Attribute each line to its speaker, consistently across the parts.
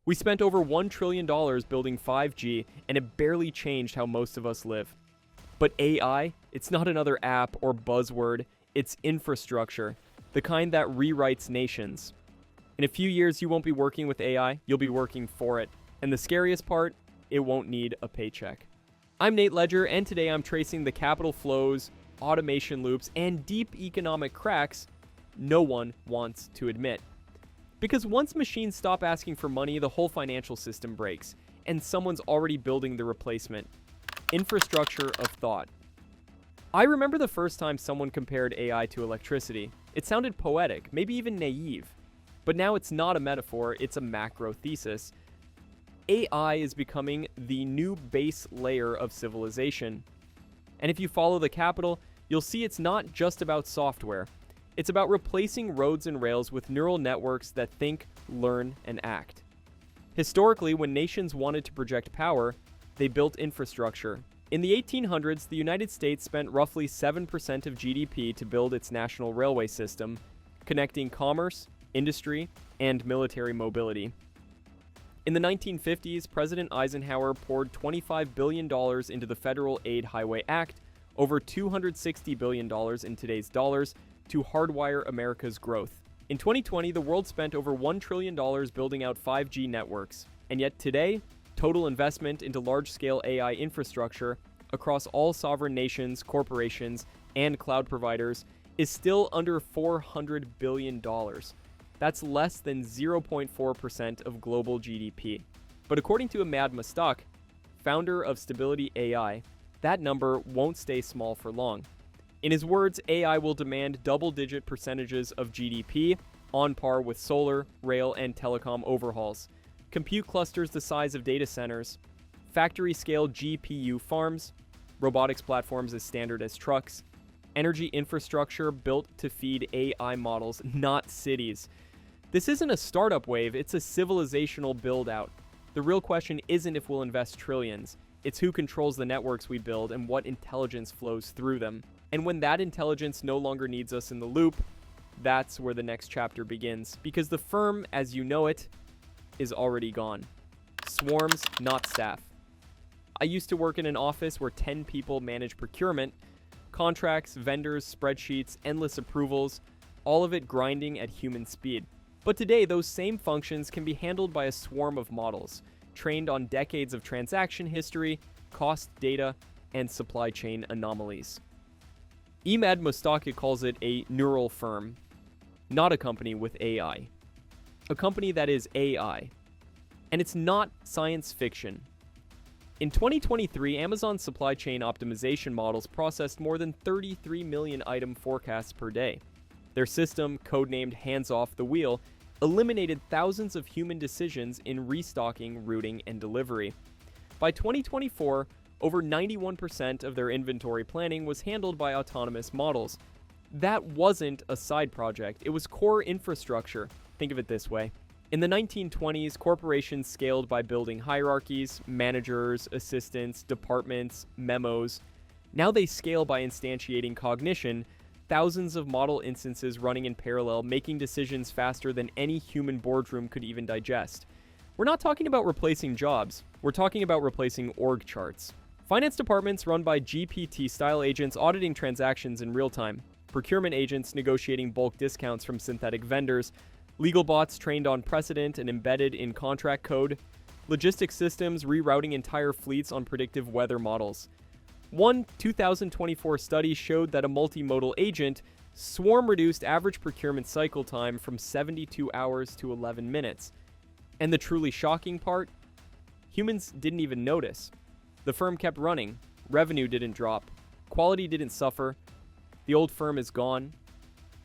Speaker 1: We spent over $1 trillion building 5G, and it barely changed how most of us live. But AI, it's not another app or buzzword, it's infrastructure, the kind that rewrites nations. In a few years, you won't be working with AI, you'll be working for it. And the scariest part, it won't need a paycheck. I'm Nate Ledger, and today I'm tracing the capital flows, automation loops, and deep economic cracks no one wants to admit. Because once machines stop asking for money, the whole financial system breaks, and someone's already building the replacement. Infrastructure of thought. I remember the first time someone compared AI to electricity. It sounded poetic, maybe even naive. But now it's not a metaphor, it's a macro thesis. AI is becoming the new base layer of civilization. And if you follow the capital, you'll see it's not just about software. It's about replacing roads and rails with neural networks that think, learn, and act. Historically, when nations wanted to project power, they built infrastructure. In the 1800s, the United States spent roughly 7% of GDP to build its national railway system, connecting commerce, industry, and military mobility. In the 1950s, President Eisenhower poured $25 billion into the Federal Aid Highway Act, over $260 billion in today's dollars, to hardwire America's growth. In 2020, the world spent over $1 trillion building out 5G networks, and yet today, total investment into large-scale AI infrastructure across all sovereign nations, corporations, and cloud providers is still under $400 billion. That's less than 0.4% of global GDP. But according to Ahmad Mustak, founder of Stability AI, that number won't stay small for long. In his words, AI will demand double-digit percentages of GDP, on par with solar, rail, and telecom overhauls, compute clusters the size of data centers, factory-scale GPU farms, robotics platforms as standard as trucks, energy infrastructure built to feed AI models, not cities. This isn't a startup wave, it's a civilizational build-out. The real question isn't if we'll invest trillions, it's who controls the networks we build and what intelligence flows through them. And when that intelligence no longer needs us in the loop, that's where the next chapter begins. Because the firm, as you know it, is already gone. Swarms, not staff. I used to work in an office where 10 people manage procurement, contracts, vendors, spreadsheets, endless approvals, all of it grinding at human speed. But today, those same functions can be handled by a swarm of models, trained on decades of transaction history, cost data, and supply chain anomalies. Ahmad Mustak calls it a neural firm, not a company with AI. A company that is AI. And it's not science fiction. In 2023, Amazon's supply chain optimization models processed more than 33 million item forecasts per day. Their system, codenamed Hands Off the Wheel, eliminated thousands of human decisions in restocking, routing, and delivery. By 2024, over 91% of their inventory planning was handled by autonomous models. That wasn't a side project, it was core infrastructure. Think of it this way. In the 1920s, corporations scaled by building hierarchies, managers, assistants, departments, memos. Now they scale by instantiating cognition, thousands of model instances running in parallel, making decisions faster than any human boardroom could even digest. We're not talking about replacing jobs, we're talking about replacing org charts. Finance departments run by GPT-style agents auditing transactions in real time, procurement agents negotiating bulk discounts from synthetic vendors, legal bots trained on precedent and embedded in contract code, logistics systems rerouting entire fleets on predictive weather models. One 2024 study showed that a multimodal agent swarm reduced average procurement cycle time from 72 hours to 11 minutes. And the truly shocking part? Humans didn't even notice. The firm kept running, revenue didn't drop, quality didn't suffer, the old firm is gone.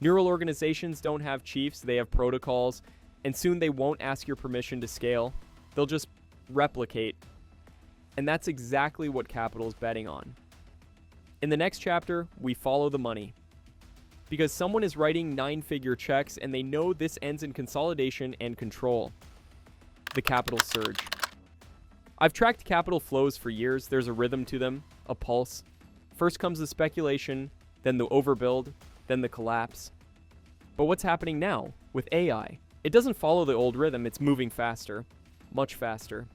Speaker 1: Neural organizations don't have chiefs, they have protocols, and soon they won't ask your permission to scale. They'll just replicate. And that's exactly what capital's betting on. In the next chapter, we follow the money. Because someone is writing 9-figure checks and they know this ends in consolidation and control. The capital surge. I've tracked capital flows for years. There's a rhythm to them, a pulse. First comes the speculation, then the overbuild, then the collapse. But what's happening now with AI? It doesn't follow the old rhythm, it's moving faster. much faster.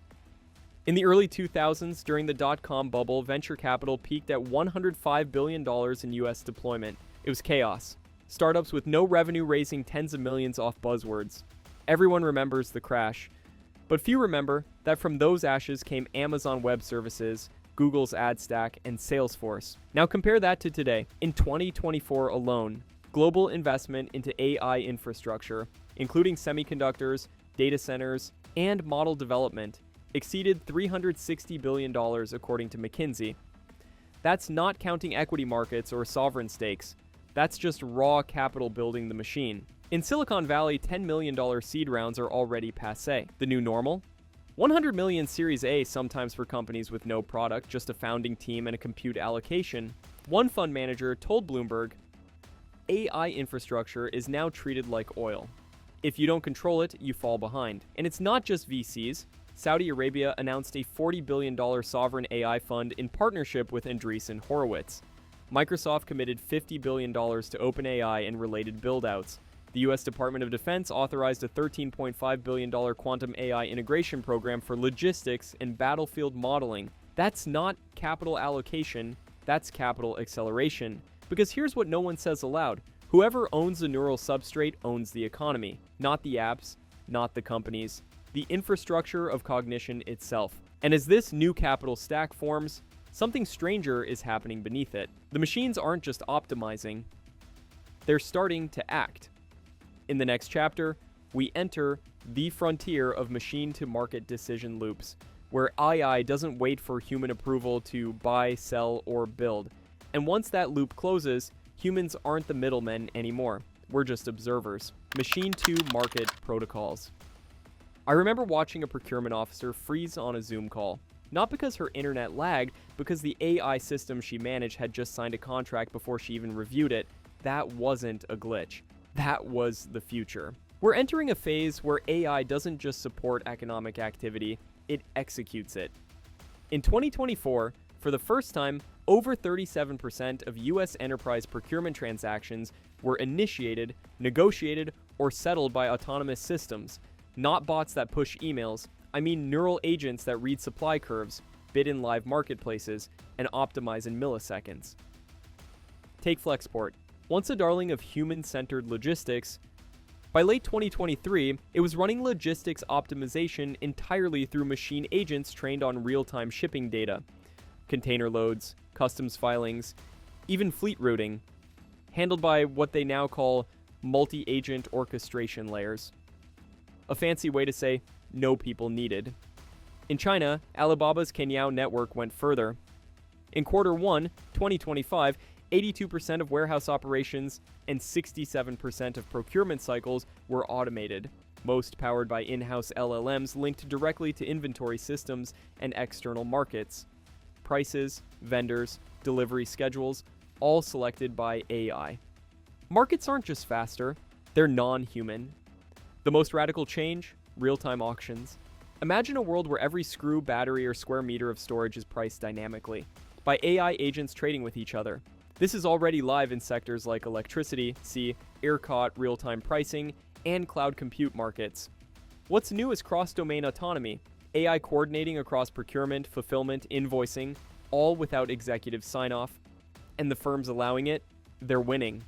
Speaker 1: In the early 2000s, during the dot-com bubble, venture capital peaked at $105 billion in US deployment. It was chaos. Startups with no revenue raising tens of millions off buzzwords. Everyone remembers the crash. But few remember that from those ashes came Amazon Web Services, Google's ad stack, and Salesforce. Now compare that to today. In 2024 alone, global investment into AI infrastructure, including semiconductors, data centers, and model development, exceeded $360 billion according to McKinsey. That's not counting equity markets or sovereign stakes. That's just raw capital building the machine. In Silicon Valley, $10 million seed rounds are already passé. The new normal? 100 million Series A, sometimes for companies with no product, just a founding team and a compute allocation. One fund manager told Bloomberg, AI infrastructure is now treated like oil. If you don't control it, you fall behind. And it's not just VCs. Saudi Arabia announced a $40 billion sovereign AI fund in partnership with Andreessen Horowitz. Microsoft committed $50 billion to OpenAI and related buildouts. The U.S. Department of Defense authorized a $13.5 billion quantum AI integration program for logistics and battlefield modeling. That's not capital allocation, that's capital acceleration. Because here's what no one says aloud. Whoever owns the neural substrate owns the economy, not the apps, not the companies, the infrastructure of cognition itself. And as this new capital stack forms, something stranger is happening beneath it. The machines aren't just optimizing, they're starting to act. In the next chapter, we enter the frontier of machine-to-market decision loops, where AI doesn't wait for human approval to buy, sell, or build. And once that loop closes, humans aren't the middlemen anymore. We're just observers. Machine-to-market protocols. I remember watching a procurement officer freeze on a Zoom call. Not because her internet lagged, because the AI system she managed had just signed a contract before she even reviewed it. That wasn't a glitch. That was the future. We're entering a phase where AI doesn't just support economic activity, it executes it. In 2024, for the first time, over 37% of US enterprise procurement transactions were initiated, negotiated, or settled by autonomous systems, not bots that push emails. I mean neural agents that read supply curves, bid in live marketplaces, and optimize in milliseconds. Take Flexport. Once a darling of human-centered logistics, by late 2023, it was running logistics optimization entirely through machine agents trained on real-time shipping data, container loads, customs filings, even fleet routing, handled by what they now call multi-agent orchestration layers. A fancy way to say no people needed. In China, Alibaba's Kenyao network went further. In Q1 2025, 82% of warehouse operations and 67% of procurement cycles were automated, most powered by in-house LLMs linked directly to inventory systems and external markets. Prices, vendors, delivery schedules, all selected by AI. Markets aren't just faster, they're non-human. The most radical change? Real-time auctions. Imagine a world where every screw, battery, or square meter of storage is priced dynamically, by AI agents trading with each other. This is already live in sectors like electricity, see ERCOT real-time pricing, and cloud compute markets. What's new is cross-domain autonomy, AI coordinating across procurement, fulfillment, invoicing, all without executive sign-off. And the firms allowing it, they're winning.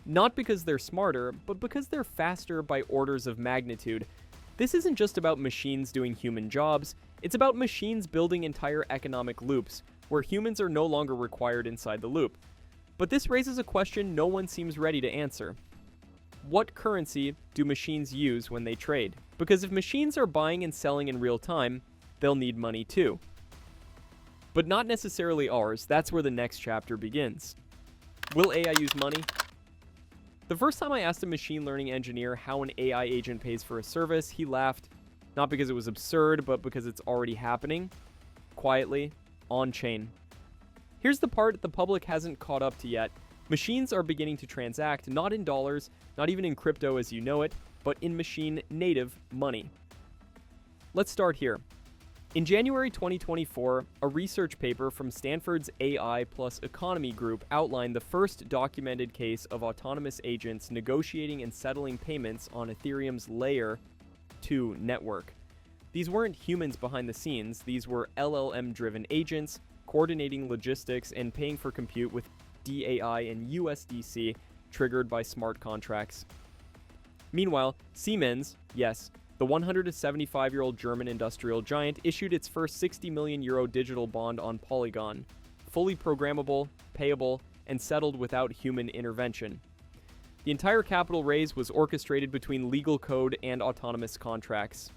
Speaker 1: Not because they're smarter, but because they're faster by orders of magnitude. This isn't just about machines doing human jobs, it's about machines building entire economic loops, where humans are no longer required inside the loop. But this raises a question no one seems ready to answer. What currency do machines use when they trade? Because if machines are buying and selling in real time, they'll need money too. But not necessarily ours. That's where the next chapter begins. Will AI use money? The first time I asked a machine learning engineer how an AI agent pays for a service, he laughed, not because it was absurd, but because it's already happening, quietly, on-chain. Here's the part the public hasn't caught up to yet. Machines are beginning to transact not in dollars, not even in crypto as you know it, but in machine-native money. Let's start here. In January 2024, a research paper from Stanford's AI plus Economy group outlined the first documented case of autonomous agents negotiating and settling payments on Ethereum's Layer 2 network. These weren't humans behind the scenes, these were LLM-driven agents, coordinating logistics and paying for compute with DAI and USDC triggered by smart contracts. Meanwhile, Siemens, yes, the 175-year-old German industrial giant, issued its first 60 million euro digital bond on Polygon, fully programmable, payable, and settled without human intervention. The entire capital raise was orchestrated between legal code and autonomous contracts.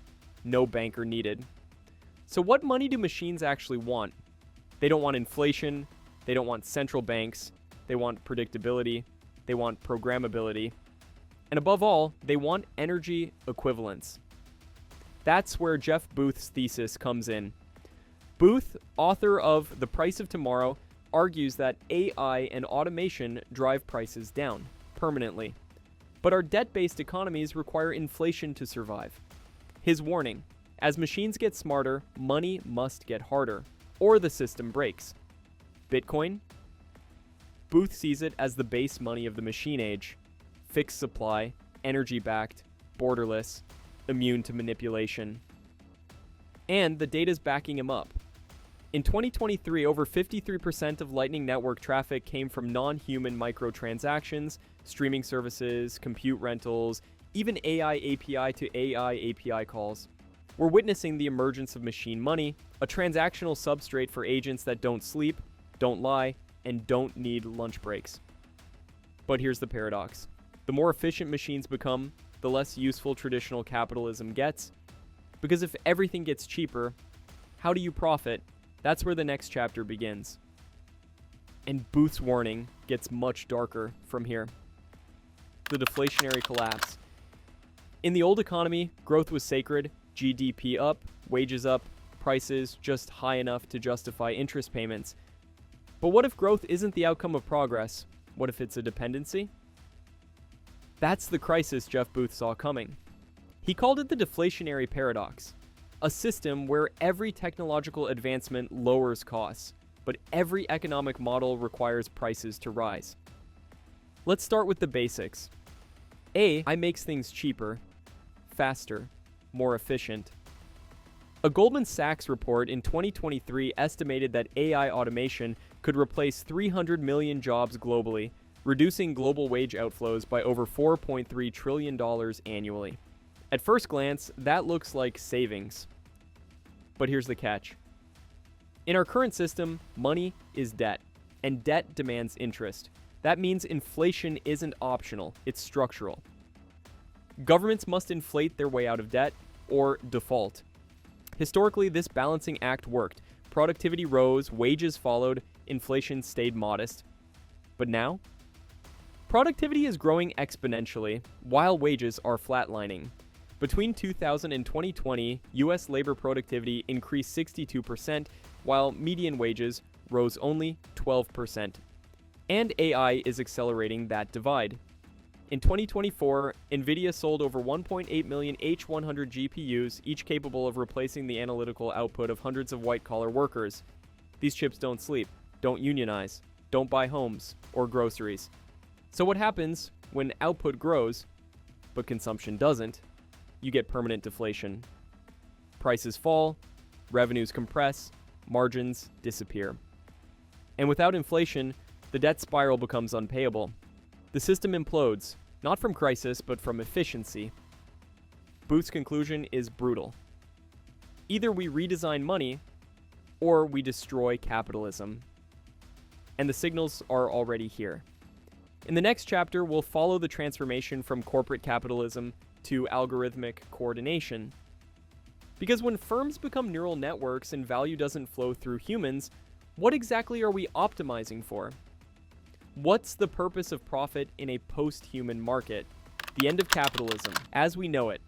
Speaker 1: No banker needed. So what money do machines actually want? They don't want inflation, they don't want central banks, they want predictability, they want programmability, and above all, they want energy equivalence. That's where Jeff Booth's thesis comes in. Booth, author of The Price of Tomorrow, argues that AI and automation drive prices down permanently. But our debt-based economies require inflation to survive. His warning: as machines get smarter, money must get harder, or the system breaks. Bitcoin? Booth sees it as the base money of the machine age. Fixed supply, energy-backed, borderless, immune to manipulation. And the data's backing him up. In 2023, over 53% of Lightning Network traffic came from non-human microtransactions, streaming services, compute rentals, even AI API to AI API calls. We're witnessing the emergence of machine money, a transactional substrate for agents that don't sleep, don't lie, and don't need lunch breaks. But here's the paradox. The more efficient machines become, the less useful traditional capitalism gets. Because if everything gets cheaper, how do you profit? That's where the next chapter begins. And Booth's warning gets much darker from here. The deflationary collapse. In the old economy, growth was sacred, GDP up, wages up, prices just high enough to justify interest payments. But what if growth isn't the outcome of progress? What if it's a dependency? That's the crisis Jeff Booth saw coming. He called it the deflationary paradox, a system where every technological advancement lowers costs, but every economic model requires prices to rise. Let's start with the basics. AI makes things cheaper, faster, more efficient. A Goldman Sachs report in 2023 estimated that AI automation could replace 300 million jobs globally, reducing global wage outflows by over $4.3 trillion annually. At first glance, that looks like savings. But here's the catch. In our current system, money is debt, and debt demands interest. That means inflation isn't optional, it's structural. Governments must inflate their way out of debt, or default. Historically, this balancing act worked. Productivity rose, wages followed, inflation stayed modest. But now? Productivity is growing exponentially, while wages are flatlining. Between 2000 and 2020, US labor productivity increased 62%, while median wages rose only 12%. And AI is accelerating that divide. In 2024, NVIDIA sold over 1.8 million H100 GPUs, each capable of replacing the analytical output of hundreds of white-collar workers. These chips don't sleep, don't unionize, don't buy homes or groceries. So what happens when output grows, but consumption doesn't? You get permanent deflation. Prices fall, revenues compress, margins disappear. And without inflation, the debt spiral becomes unpayable. The system implodes, not from crisis, but from efficiency. Booth's conclusion is brutal. Either we redesign money, or we destroy capitalism. And the signals are already here. In the next chapter, we'll follow the transformation from corporate capitalism to algorithmic coordination. Because when firms become neural networks and value doesn't flow through humans, what exactly are we optimizing for? What's the purpose of profit in a post-human market? The end of capitalism, as we know it.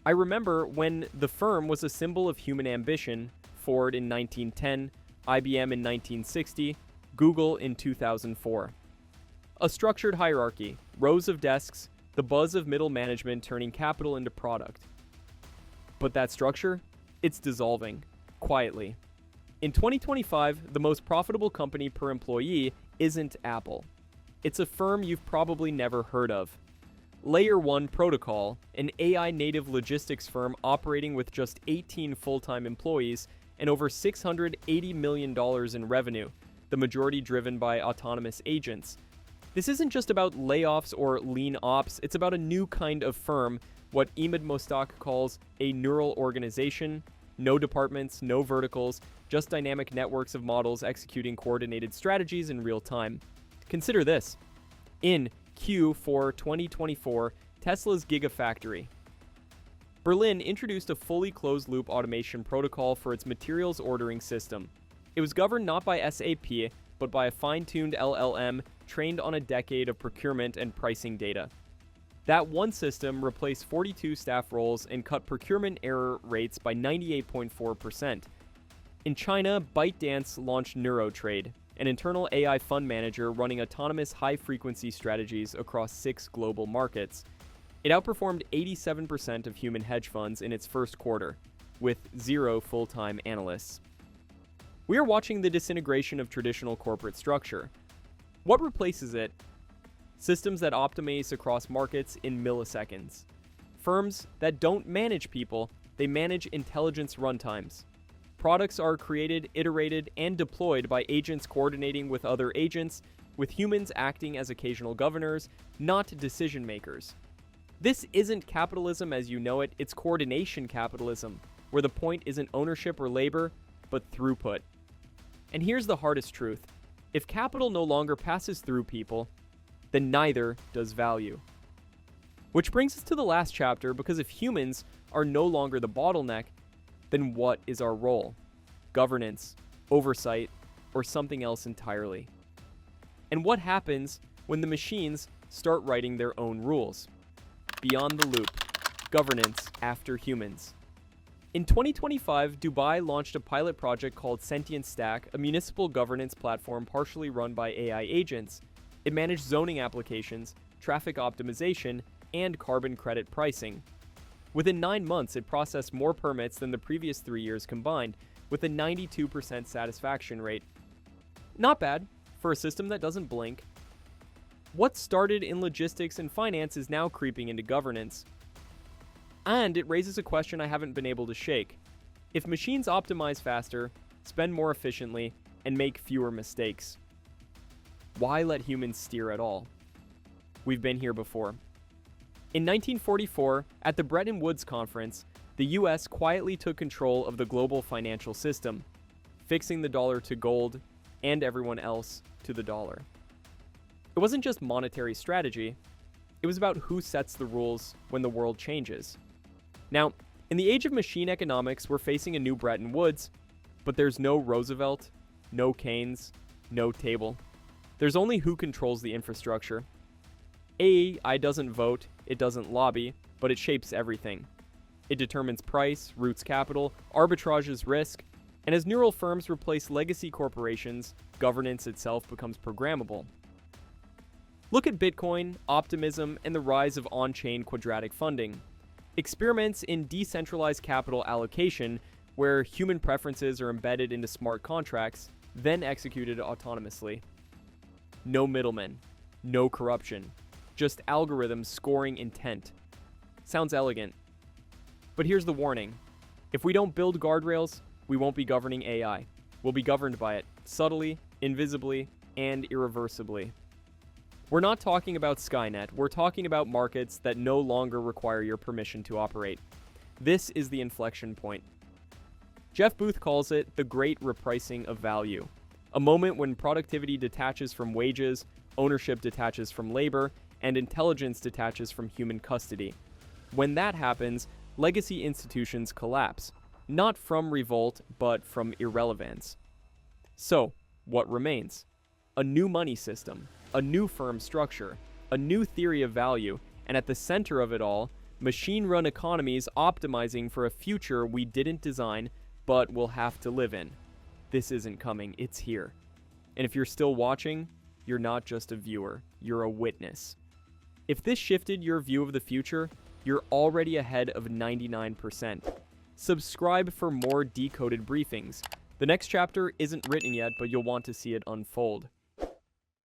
Speaker 1: I remember when the firm was a symbol of human ambition, Ford in 1910, IBM in 1960, Google in 2004. A structured hierarchy, rows of desks, the buzz of middle management turning capital into product. But that structure? It's dissolving, quietly. In 2025, the most profitable company per employee isn't Apple. It's a firm you've probably never heard of. Layer 1 Protocol, an AI-native logistics firm operating with just 18 full-time employees and over $680 million in revenue, the majority driven by autonomous agents. This isn't just about layoffs or lean ops, it's about a new kind of firm, what Emad Mostak calls a neural organization. No departments, no verticals, just dynamic networks of models executing coordinated strategies in real time. Consider this. In Q4 2024, Tesla's Gigafactory. Berlin introduced a fully closed-loop automation protocol for its materials ordering system. It was governed not by SAP, but by a fine-tuned LLM trained on a decade of procurement and pricing data. That one system replaced 42 staff roles and cut procurement error rates by 98.4%. In China, ByteDance launched NeuroTrade, an internal AI fund manager running autonomous high-frequency strategies across 6 global markets. It outperformed 87% of human hedge funds in its first quarter, with 0 full-time analysts. We are watching the disintegration of traditional corporate structure. What replaces it? Systems that optimize across markets in milliseconds. Firms that don't manage people, they manage intelligence runtimes. Products are created, iterated, and deployed by agents coordinating with other agents, with humans acting as occasional governors, not decision makers. This isn't capitalism as you know it, it's coordination capitalism, where the point isn't ownership or labor, but throughput. And here's the hardest truth. If capital no longer passes through people, then neither does value. Which brings us to the last chapter, because if humans are no longer the bottleneck, then what is our role? Governance, oversight, or something else entirely? And what happens when the machines start writing their own rules? Beyond the loop, governance after humans. In 2025, Dubai launched a pilot project called Sentient Stack, a municipal governance platform partially run by AI agents. It managed zoning applications, traffic optimization, and carbon credit pricing. Within 9 months, it processed more permits than the previous 3 years combined, with a 92% satisfaction rate. Not bad for a system that doesn't blink. What started in logistics and finance is now creeping into governance. And it raises a question I haven't been able to shake. If machines optimize faster, spend more efficiently, and make fewer mistakes, why let humans steer at all? We've been here before. In 1944, at the Bretton Woods Conference, the US quietly took control of the global financial system, fixing the dollar to gold and everyone else to the dollar. It wasn't just monetary strategy, it was about who sets the rules when the world changes. Now, in the age of machine economics, we're facing a new Bretton Woods, but there's no Roosevelt, no Keynes, no table. There's only who controls the infrastructure. AI doesn't vote, it doesn't lobby, but it shapes everything. It determines price, routes capital, arbitrages risk, and as neural firms replace legacy corporations, governance itself becomes programmable. Look at Bitcoin, optimism, and the rise of on-chain quadratic funding. Experiments in decentralized capital allocation, where human preferences are embedded into smart contracts, then executed autonomously. No middlemen, no corruption, just algorithms scoring intent. Sounds elegant. But here's the warning. If we don't build guardrails, we won't be governing AI. We'll be governed by it, subtly, invisibly, and irreversibly. We're not talking about Skynet, we're talking about markets that no longer require your permission to operate. This is the inflection point. Jeff Booth calls it the great repricing of value, a moment when productivity detaches from wages, ownership detaches from labor, and intelligence detaches from human custody. When that happens, legacy institutions collapse, not from revolt, but from irrelevance. So, what remains? A new money system, a new firm structure, a new theory of value, and at the center of it all, machine-run economies optimizing for a future we didn't design, but will have to live in. This isn't coming, it's here. And if you're still watching, you're not just a viewer, you're a witness. If this shifted your view of the future, you're already ahead of 99%. Subscribe for more decoded briefings. The next chapter isn't written yet, but you'll want to see it unfold.